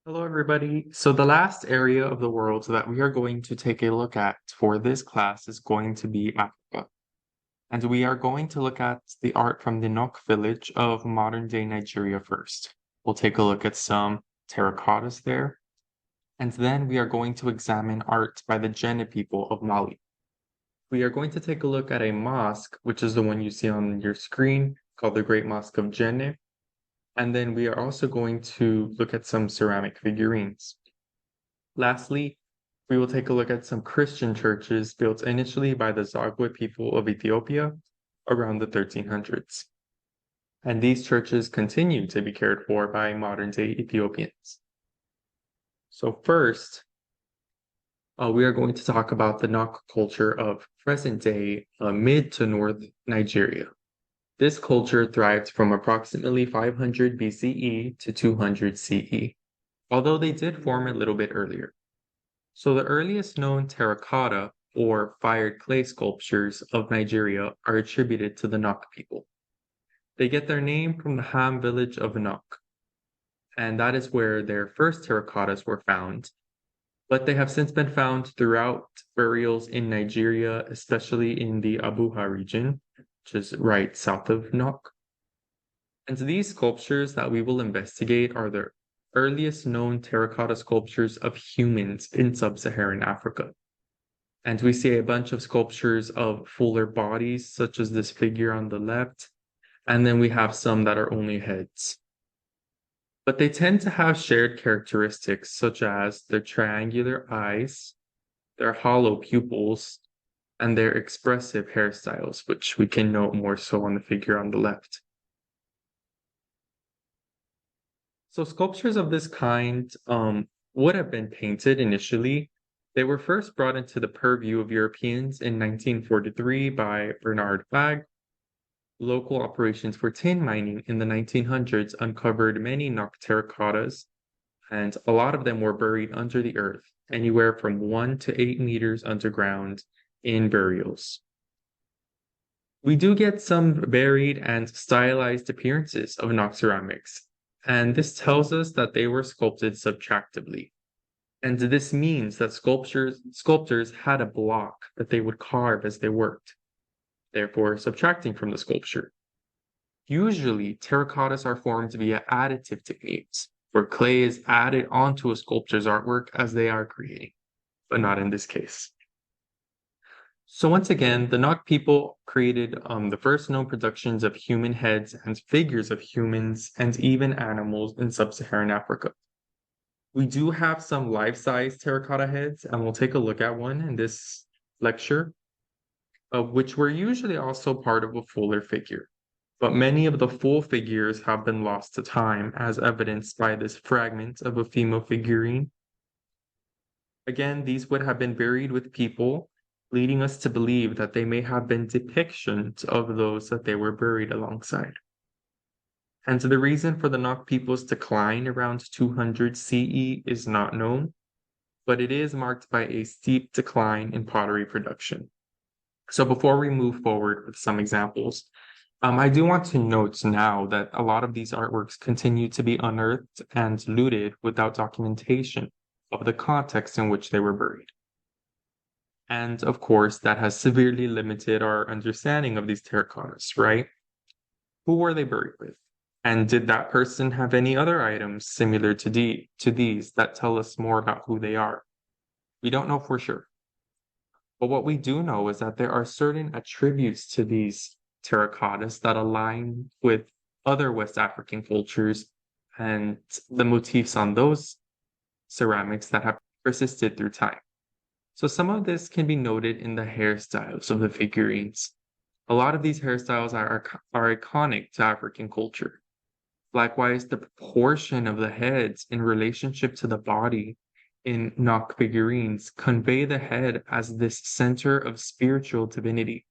Hello, everybody. So the last area of the world that we are going to take a look at for this class is going to be Africa. And we are going to look at the art from the Nok village of modern-day Nigeria first. We'll take a look at some terracottas there. And then we are going to examine art by the Djenné people of Mali. We are going to take a look at a mosque, which is the one you see on your screen, called the Great Mosque of Djenné. And then we are also going to look at some ceramic figurines. Lastly, we will take a look at some Christian churches built initially by the Zagwe people of Ethiopia around the 1300s. And these churches continue to be cared for by modern-day Ethiopians. So first, we are going to talk about the Nok culture of present-day mid to north Nigeria. This culture thrived from approximately 500 BCE to 200 CE, although they did form a little bit earlier. So the earliest known terracotta or fired clay sculptures of Nigeria are attributed to the Nok people. They get their name from the Ham village of Nok, and that is where their first terracottas were found. But they have since been found throughout burials in Nigeria, especially in the Abuja region, which is right south of Nok. And these sculptures that we will investigate are the earliest known terracotta sculptures of humans in sub-Saharan Africa. And we see a bunch of sculptures of fuller bodies, such as this figure on the left, and then we have some that are only heads. But they tend to have shared characteristics, such as their triangular eyes, their hollow pupils, and their expressive hairstyles, which we can note more so on the figure on the left. So sculptures of this kind would have been painted initially. They were first brought into the purview of Europeans in 1943 by Bernard Bagge. Local operations for tin mining in the 1900s uncovered many Nok terracottas, and a lot of them were buried under the earth, anywhere from 1 to 8 meters underground in burials. We do get some varied and stylized appearances of Nok ceramics, and this tells us that they were sculpted subtractively. And this means that sculptors had a block that they would carve as they worked, therefore subtracting from the sculpture. Usually, terracottas are formed via additive techniques, where clay is added onto a sculpture's artwork as they are creating, but not in this case. So once again, the Nok people created the first known productions of human heads and figures of humans and even animals in sub-Saharan Africa. We do have some life-size terracotta heads, and we'll take a look at one in this lecture, which were usually also part of a fuller figure. But many of the full figures have been lost to time, as evidenced by this fragment of a female figurine. Again, these would have been buried with people, leading us to believe that they may have been depictions of those that they were buried alongside. And the reason for the Nok people's decline around 200 CE is not known, but it is marked by a steep decline in pottery production. So before we move forward with some examples, I do want to note now that a lot of these artworks continue to be unearthed and looted without documentation of the context in which they were buried. And of course, that has severely limited our understanding of these terracottas, right? Who were they buried with? And did that person have any other items similar to these that tell us more about who they are? We don't know for sure. But what we do know is that there are certain attributes to these terracottas that align with other West African cultures and the motifs on those ceramics that have persisted through time. So some of this can be noted in the hairstyles of the figurines. A lot of these hairstyles are iconic to African culture. Likewise, the proportion of the heads in relationship to the body in Nok figurines convey the head as this center of spiritual divinity.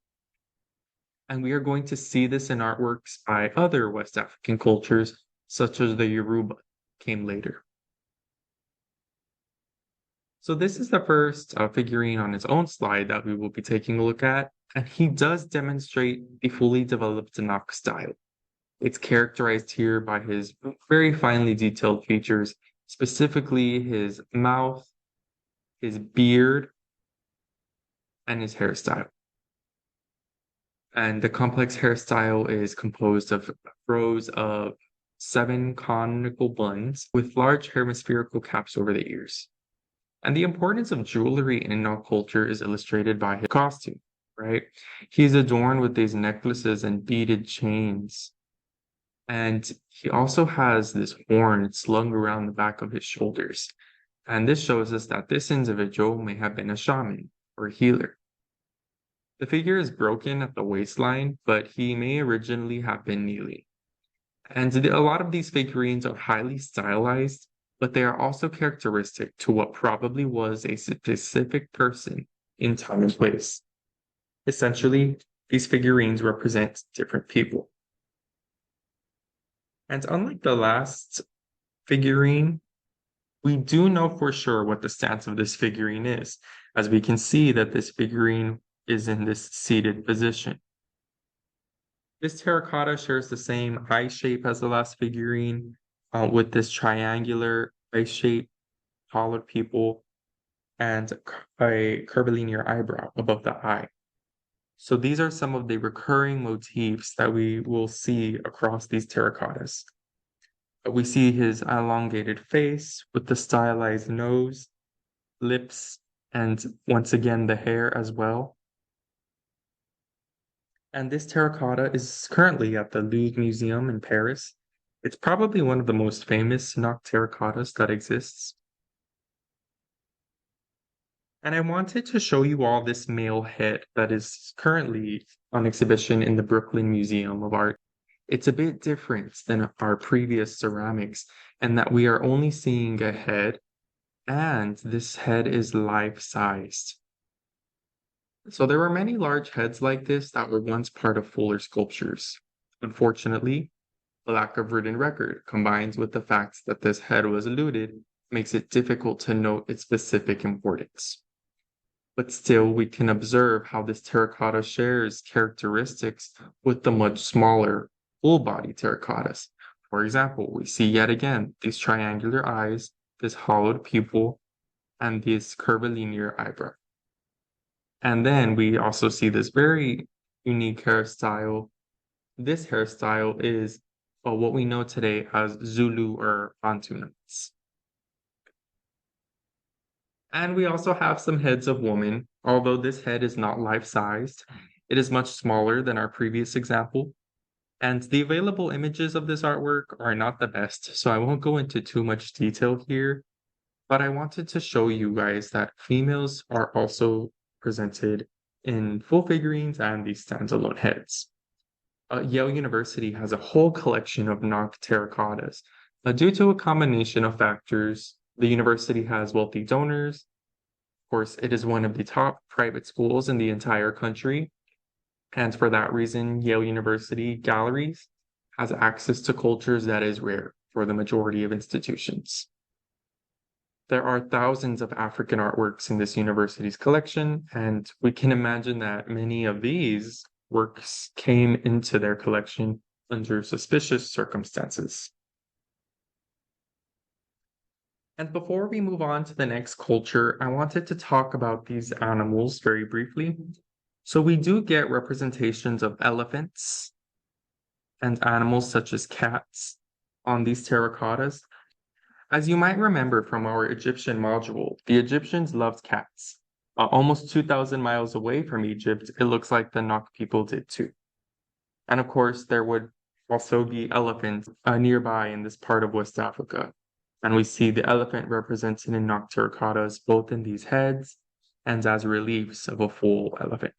And we are going to see this in artworks by other West African cultures, such as the Yoruba, came later. So this is the first figurine on its own slide that we will be taking a look at, and he does demonstrate the fully developed Nok style. It's characterized here by his very finely detailed features, specifically his mouth, his beard, and his hairstyle. And the complex hairstyle is composed of rows of 7 conical buns with large hemispherical caps over the ears. And the importance of jewelry in Nok culture is illustrated by his costume, right? He's adorned with these necklaces and beaded chains. And he also has this horn slung around the back of his shoulders. And this shows us that this individual may have been a shaman or healer. The figure is broken at the waistline, but he may originally have been kneeling. And a lot of these figurines are highly stylized, but they are also characteristic to what probably was a specific person in time and place. Essentially, these figurines represent different people. And unlike the last figurine, we do know for sure what the stance of this figurine is, as we can see that this figurine is in this seated position. This terracotta shares the same eye shape as the last figurine, with this triangular eye shape, taller pupil, and a curvilinear eyebrow above the eye. So these are some of the recurring motifs that we will see across these terracottas. We see his elongated face with the stylized nose, lips, and once again the hair as well. And this terracotta is currently at the Louvre Museum in Paris. It's probably one of the most famous Nok terracottas that exists. And I wanted to show you all this male head that is currently on exhibition in the Brooklyn Museum of Art. It's a bit different than our previous ceramics, and that we are only seeing a head, and this head is life-sized. So there were many large heads like this that were once part of fuller sculptures. Unfortunately, the lack of written record, combined with the fact that this head was looted, makes it difficult to note its specific importance. But still, we can observe how this terracotta shares characteristics with the much smaller full-body terracottas. For example, we see yet again these triangular eyes, this hollowed pupil, and this curvilinear eyebrow. And then we also see this very unique hairstyle. This hairstyle is what we know today as Zulu or Bantu knots. And we also have some heads of women. Although this head is not life-sized, it is much smaller than our previous example. And the available images of this artwork are not the best, so I won't go into too much detail here. But I wanted to show you guys that females are also presented in full figurines and these standalone heads. Yale University has a whole collection of Nok terracottas. Due to a combination of factors, the university has wealthy donors. Of course, it is one of the top private schools in the entire country. And for that reason, Yale University Galleries has access to cultures that is rare for the majority of institutions. There are thousands of African artworks in this university's collection, and we can imagine that many of these works came into their collection under suspicious circumstances. And before we move on to the next culture, I wanted to talk about these animals very briefly. So we do get representations of elephants and animals such as cats on these terracottas. As you might remember from our Egyptian module, the Egyptians loved cats. Almost 2,000 miles away from Egypt, it looks like the Nok people did too. And of course, there would also be elephants nearby in this part of West Africa. And we see the elephant represented in Nok terracottas both in these heads and as reliefs of a full elephant.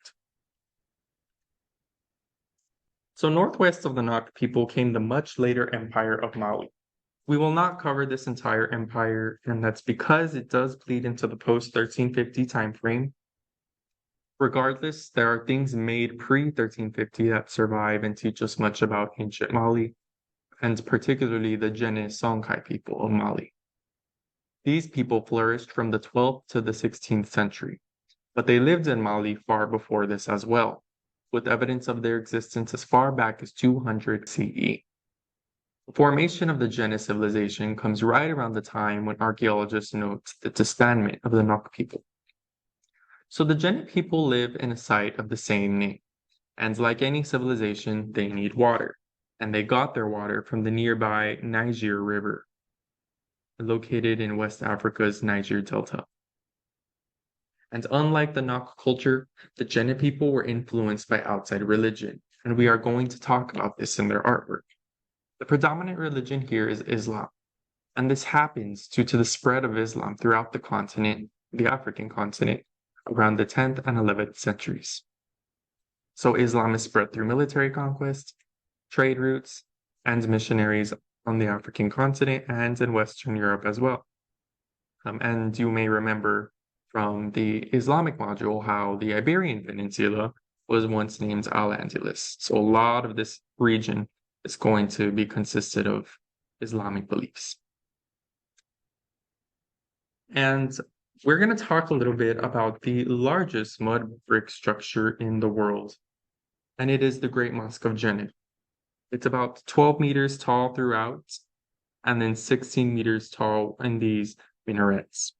So northwest of the Nok people came the much later empire of Mali. We will not cover this entire empire, and that's because it does bleed into the post-1350 timeframe. Regardless, there are things made pre-1350 that survive and teach us much about ancient Mali, and particularly the Djenné Songhai people of Mali. These people flourished from the 12th to the 16th century, but they lived in Mali far before this as well, with evidence of their existence as far back as 200 CE. The formation of the Djenné civilization comes right around the time when archaeologists note the disbandment of the Nok people. So the Djenné people live in a site of the same name, and like any civilization, they need water, and they got their water from the nearby Niger River, located in West Africa's Niger Delta. And unlike the Nok culture, the Djenné people were influenced by outside religion, and we are going to talk about this in their artwork. The predominant religion here is Islam, and this happens due to the spread of Islam throughout the continent, the African continent, around the 10th and 11th centuries. So Islam is spread through military conquest, trade routes, and missionaries on the African continent and in Western Europe as well. And you may remember from the Islamic module how the Iberian Peninsula was once named Al-Andalus. So a lot of this region is going to be consisted of Islamic beliefs. And we're going to talk a little bit about the largest mud brick structure in the world, and it is the Great Mosque of Djenné. It's about 12 meters tall throughout, and then 16 meters tall in these minarets.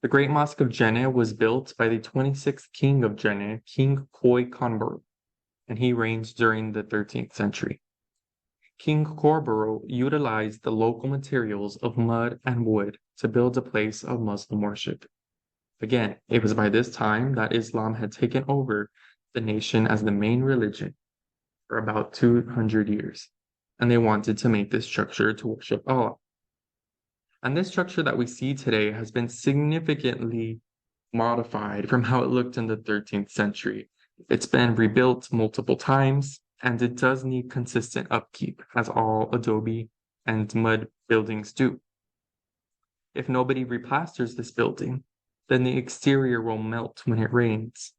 The Great Mosque of Djenné was built by the 26th king of Djenné, King Khoi Khanbaro, and he reigned during the 13th century. King Korbaro utilized the local materials of mud and wood to build a place of Muslim worship. Again, it was by this time that Islam had taken over the nation as the main religion for about 200 years, and they wanted to make this structure to worship Allah. And this structure that we see today has been significantly modified from how it looked in the 13th century. It's been rebuilt multiple times, and it does need consistent upkeep, as all adobe and mud buildings do. If nobody replasters this building, then the exterior will melt when it rains.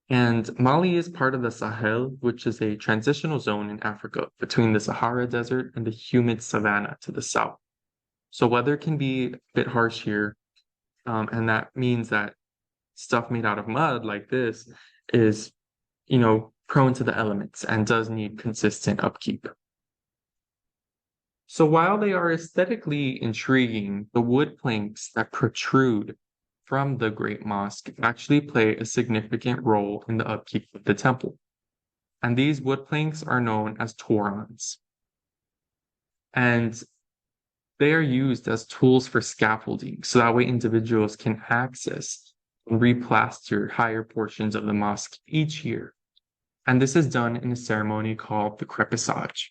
And Mali is part of the Sahel, which is a transitional zone in Africa between the Sahara Desert and the humid savanna to the south. So weather can be a bit harsh here, and that means that stuff made out of mud like this is, prone to the elements and does need consistent upkeep. So while they are aesthetically intriguing, the wood planks that protrude from the Great Mosque actually play a significant role in the upkeep of the temple. And these wood planks are known as torans. And they are used as tools for scaffolding, so that way individuals can access and replaster higher portions of the mosque each year. And this is done in a ceremony called the crepissage.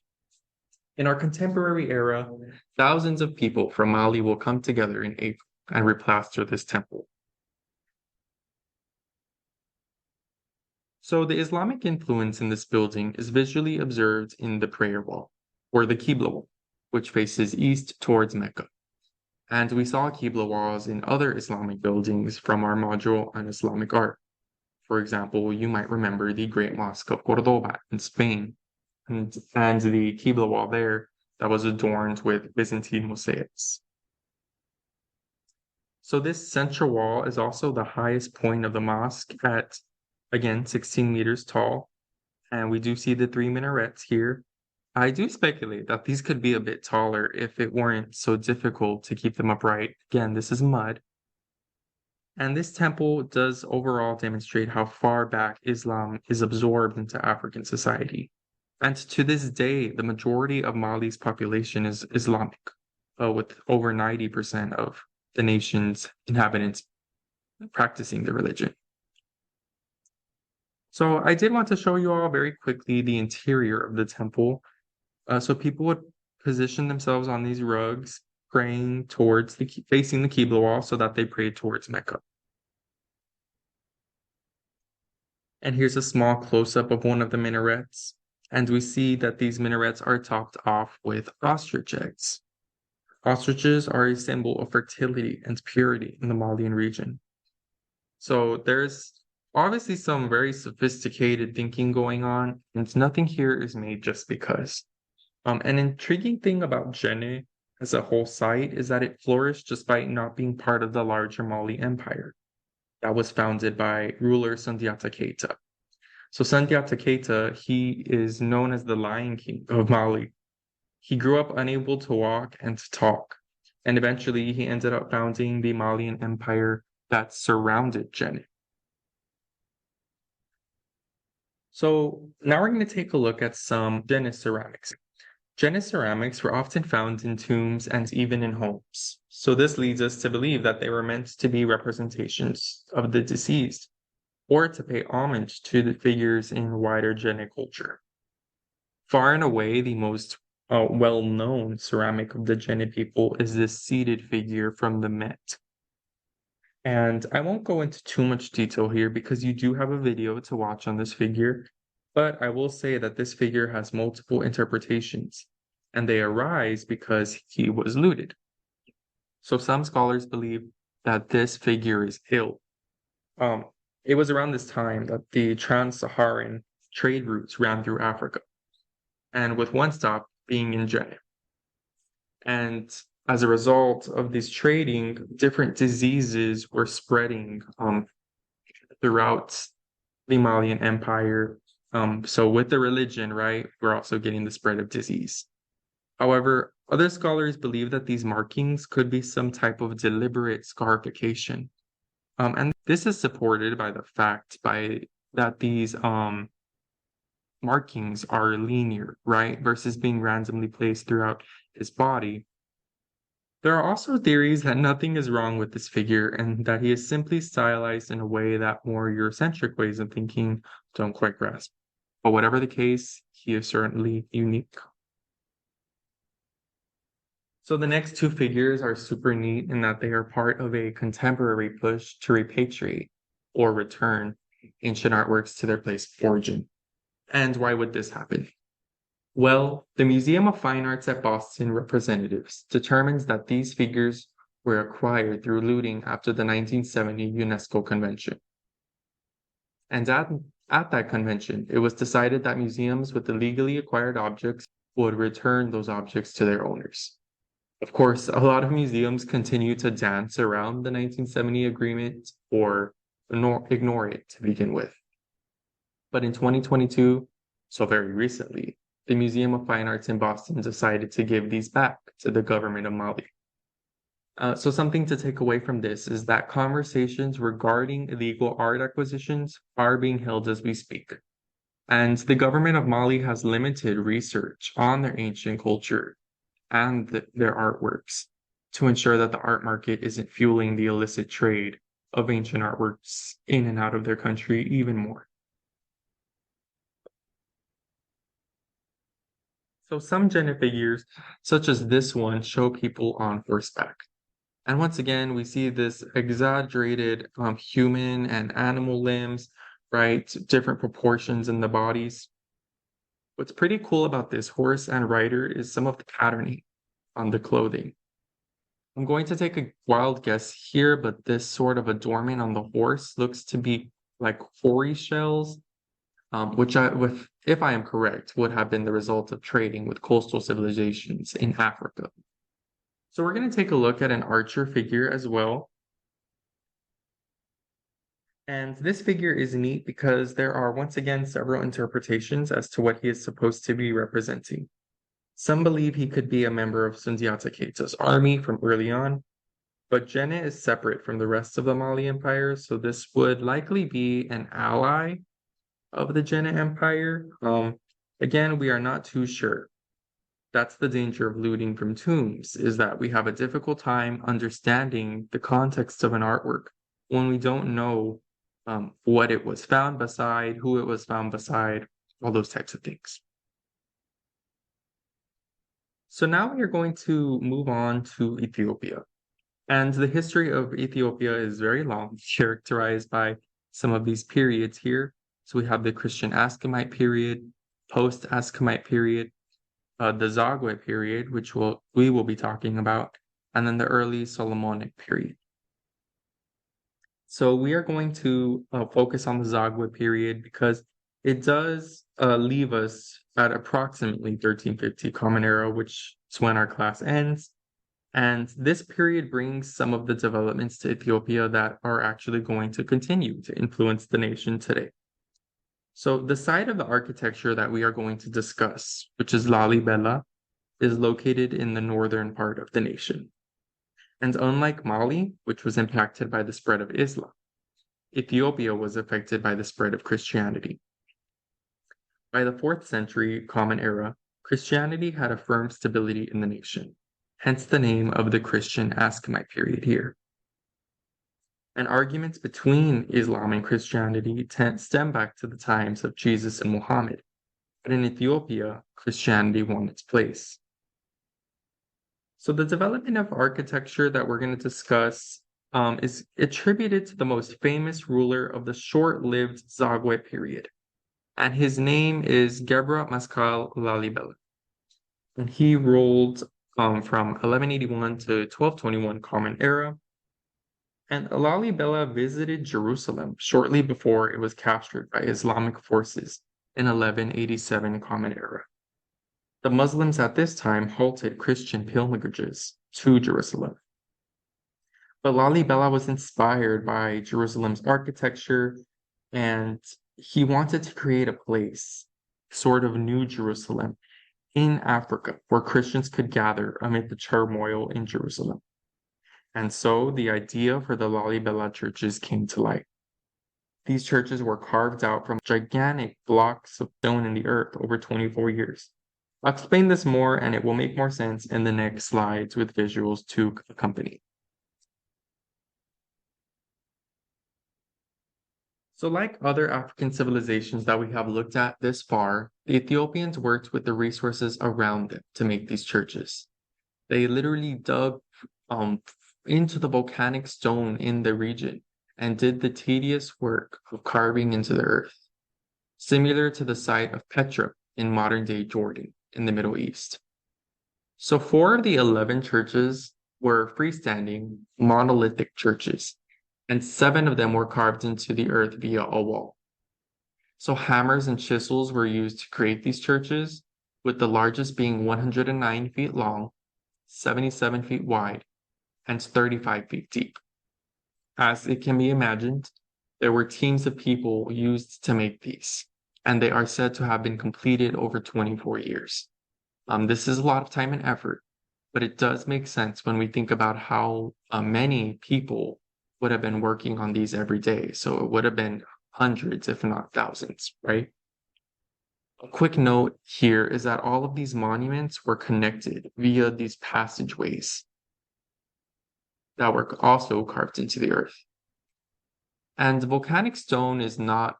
In our contemporary era, thousands of people from Mali will come together in April and replaster this temple. So the Islamic influence in this building is visually observed in the prayer wall, or the Qibla wall, which faces east towards Mecca. And we saw Qibla walls in other Islamic buildings from our module on Islamic art. For example, you might remember the Great Mosque of Cordoba in Spain, and the Qibla wall there that was adorned with Byzantine mosaics. So this central wall is also the highest point of the mosque at, again, 16 meters tall. And we do see the 3 minarets here. I do speculate that these could be a bit taller if it weren't so difficult to keep them upright. Again, this is mud. And this temple does overall demonstrate how far back Islam is absorbed into African society. And to this day, the majority of Mali's population is Islamic, with over 90% of the nation's inhabitants practicing the religion. So I did want to show you all very quickly the interior of the temple. So people would position themselves on these rugs, praying towards facing the Qibla wall so that they prayed towards Mecca. And here's a small close-up of one of the minarets. And we see that these minarets are topped off with ostrich eggs. Ostriches are a symbol of fertility and purity in the Malian region. So there's obviously some very sophisticated thinking going on, and nothing here is made just because. An intriguing thing about Djenné as a whole site is that it flourished despite not being part of the larger Mali Empire that was founded by ruler Sundiata Keita. So Sundiata Keita, he is known as the Lion King of Mali. He grew up unable to walk and to talk, and eventually he ended up founding the Malian Empire that surrounded Djenné. So now we're going to take a look at some Djenné ceramics. Djenné ceramics were often found in tombs and even in homes. So this leads us to believe that they were meant to be representations of the deceased, or to pay homage to the figures in wider Djenné culture. Far and away, the most well-known ceramic of the Djenné people is this seated figure from the Met. And I won't go into too much detail here because you do have a video to watch on this figure, but I will say that this figure has multiple interpretations, and they arise because he was looted. So some scholars believe that this figure is ill. It was around this time that the trans-Saharan trade routes ran through Africa, and with one stop being in Djenné. And as a result of this trading, different diseases were spreading throughout the Malian Empire. So with the religion, right, we're also getting the spread of disease. However, other scholars believe that these markings could be some type of deliberate scarification. And this is supported by the fact that these markings are linear, right, versus being randomly placed throughout his body. There are also theories that nothing is wrong with this figure and that he is simply stylized in a way that more Eurocentric ways of thinking don't quite grasp. But whatever the case, he is certainly unique. So the next two figures are super neat in that they are part of a contemporary push to repatriate or return ancient artworks to their place of origin. And why would this happen? Well, the Museum of Fine Arts at Boston representatives determines that these figures were acquired through looting after the 1970 UNESCO convention. And at that convention, it was decided that museums with the legally acquired objects would return those objects to their owners. Of course, a lot of museums continue to dance around the 1970 agreement or ignore it to begin with. But in 2022, so very recently, the Museum of Fine Arts in Boston decided to give these back to the government of Mali. So something to take away from this is that conversations regarding illegal art acquisitions are being held as we speak. And the government of Mali has limited research on their ancient culture and their artworks to ensure that the art market isn't fueling the illicit trade of ancient artworks in and out of their country even more. So some Djenné figures, such as this one, show people on horseback. And once again, we see this exaggerated human and animal limbs, right? Different proportions in the bodies. What's pretty cool about this horse and rider is some of the patterning on the clothing. I'm going to take a wild guess here, but this sort of adornment on the horse looks to be like houri shells, which if I am correct, would have been the result of trading with coastal civilizations in Africa. So we're going to take a look at an archer figure as well. And this figure is neat because there are once again several interpretations as to what he is supposed to be representing. Some believe he could be a member of Sundiata Keita's army from early on, but Djenné is separate from the rest of the Mali Empire, so this would likely be an ally of the Djenné Empire. Again, we are not too sure. That's the danger of looting from tombs, is that we have a difficult time understanding the context of an artwork when we don't know what it was found beside, who it was found beside, all those types of things. So now we are going to move on to Ethiopia. And the history of Ethiopia is very long, characterized by some of these periods here. So we have the Christian Ascamite period, post-Ascamite period, the Zagwe period, which we will be talking about, and then the early Solomonic period. So we are going to focus on the Zagwe period because it does leave us at approximately 1350 Common Era, which is when our class ends. And this period brings some of the developments to Ethiopia that are actually going to continue to influence the nation today. So the side of the architecture that we are going to discuss, which is Lalibela, is located in the northern part of the nation. And unlike Mali, which was impacted by the spread of Islam, Ethiopia was affected by the spread of Christianity. By the 4th century Common Era, Christianity had a firm stability in the nation, hence the name of the Christian Aschamite period here. And arguments between Islam and Christianity stem back to the times of Jesus and Muhammad, but in Ethiopia, Christianity won its place. So the development of architecture that we're going to discuss is attributed to the most famous ruler of the short-lived Zagwe period, and his name is Gebra Maskal Lalibela. And he ruled from 1181 to 1221 Common Era. And Lalibela visited Jerusalem shortly before it was captured by Islamic forces in 1187 Common Era. The Muslims at this time halted Christian pilgrimages to Jerusalem. But Lalibela was inspired by Jerusalem's architecture, and he wanted to create a place, sort of New Jerusalem, in Africa, where Christians could gather amid the turmoil in Jerusalem. And so the idea for the Lalibela churches came to light. These churches were carved out from gigantic blocks of stone in the earth over 24 years. I'll explain this more, and it will make more sense in the next slides with visuals to accompany. So like other African civilizations that we have looked at this far, the Ethiopians worked with the resources around them to make these churches. They literally dug into the volcanic stone in the region and did the tedious work of carving into the earth, similar to the site of Petra in modern-day Jordan in the Middle East. So 4 of the 11 churches were freestanding, monolithic churches, and 7 of them were carved into the earth via a wall. So hammers and chisels were used to create these churches, with the largest being 109 feet long, 77 feet wide, and 35 feet deep. As it can be imagined, there were teams of people used to make these, and they are said to have been completed over 24 years. This is a lot of time and effort, but it does make sense when we think about how many people would have been working on these every day. So it would have been hundreds, if not thousands, right? A quick note here is that all of these monuments were connected via these passageways that were also carved into the earth. And volcanic stone is not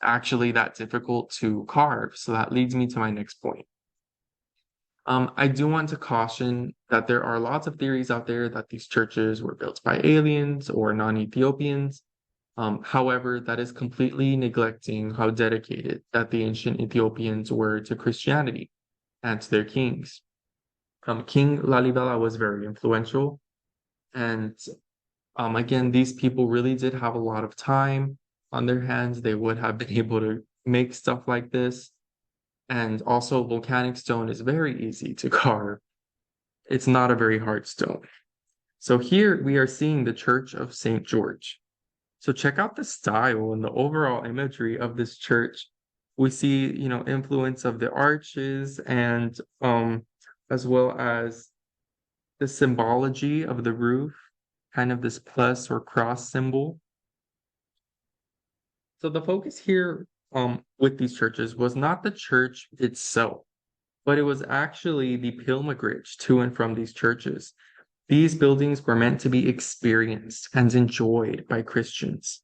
actually that difficult to carve, so that leads me to my next point. I do want to caution that there are lots of theories out there that these churches were built by aliens or non-Ethiopians. However, that is completely neglecting how dedicated that the ancient Ethiopians were to Christianity and to their kings. King Lalibela was very influential, and again, these people really did have a lot of time on their hands. They would have been able to make stuff like this. And also, volcanic stone is very easy to carve. It's not a very hard stone. So here we are seeing the Church of St. George. So check out the style and the overall imagery of this church. We see, influence of the arches and as well as the symbology of the roof, kind of this plus or cross symbol. So the focus here with these churches was not the church itself, but it was actually the pilgrimage to and from these churches. These buildings were meant to be experienced and enjoyed by Christians.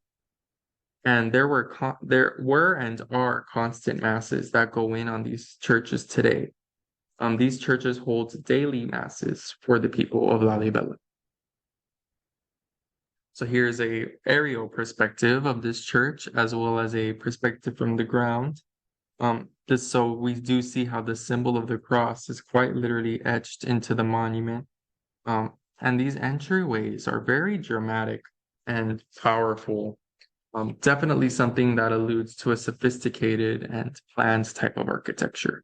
And there were and are constant masses that go in on these churches today. These churches hold daily masses for the people of Lalibela. So here's a aerial perspective of this church, as well as a perspective from the ground. So we do see how the symbol of the cross is quite literally etched into the monument. And these entryways are very dramatic and powerful. Definitely something that alludes to a sophisticated and planned type of architecture.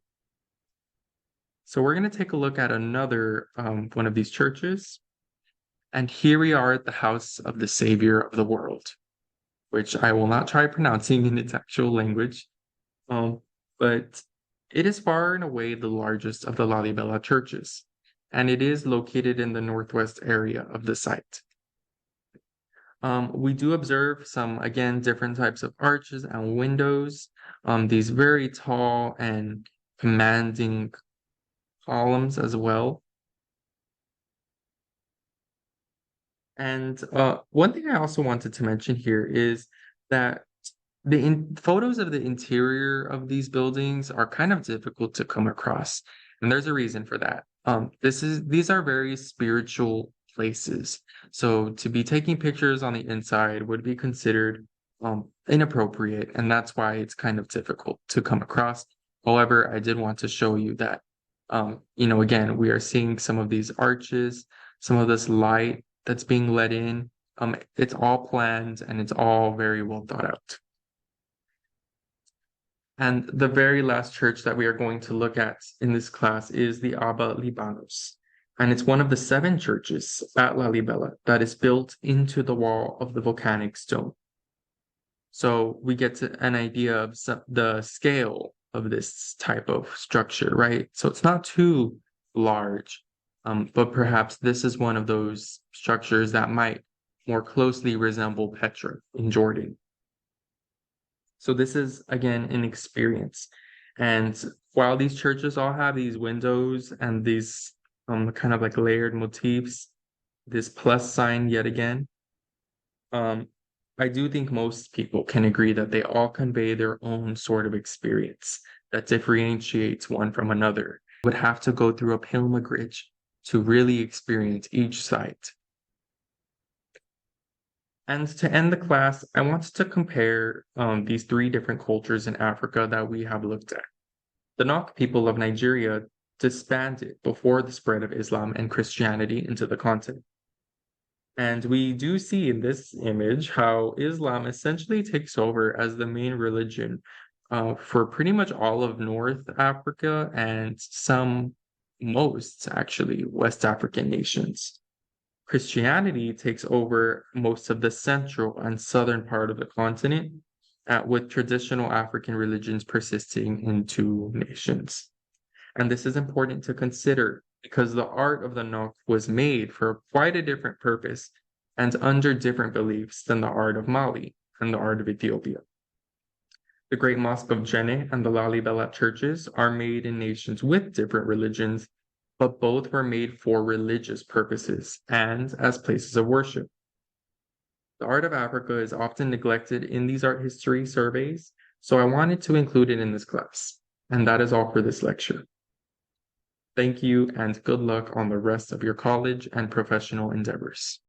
So we're going to take a look at another one of these churches. And here we are at the house of the Savior of the world, which I will not try pronouncing in its actual language. But It is far and away the largest of the Lalibela churches, and it is located in the northwest area of the site. We do observe some, again, different types of arches and windows, these very tall and commanding columns as well. And one thing I also wanted to mention here is that photos of the interior of these buildings are kind of difficult to come across, and there's a reason for that. These are very spiritual places, so to be taking pictures on the inside would be considered inappropriate, and that's why it's kind of difficult to come across. However, I did want to show you that, again, we are seeing some of these arches, some of this light that's being let in. It's all planned and it's all very well thought out. And the very last church that we are going to look at in this class is the Abba Libanos. And it's one of the 7 churches at Lalibela that is built into the wall of the volcanic stone. So we get an idea of the scale of this type of structure, right? So it's not too large, but perhaps this is one of those structures that might more closely resemble Petra in Jordan. So this is, again, an experience. And while these churches all have these windows and these kind of like layered motifs, this plus sign yet again, I do think most people can agree that they all convey their own sort of experience that differentiates one from another. You would have to go through a pilgrimage to really experience each site. And to end the class, I wanted to compare these 3 different cultures in Africa that we have looked at. The Nok people of Nigeria disbanded before the spread of Islam and Christianity into the continent. And we do see in this image how Islam essentially takes over as the main religion for pretty much all of North Africa and most actually West African nations. Christianity takes over most of the central and southern part of the continent, with traditional African religions persisting in 2 nations. And this is important to consider because the art of the Nok was made for quite a different purpose and under different beliefs than the art of Mali and the art of Ethiopia. The Great Mosque of Djenné and the Lalibela churches are made in nations with different religions, but both were made for religious purposes and as places of worship. The art of Africa is often neglected in these art history surveys, so I wanted to include it in this class. And that is all for this lecture. Thank you and good luck on the rest of your college and professional endeavors.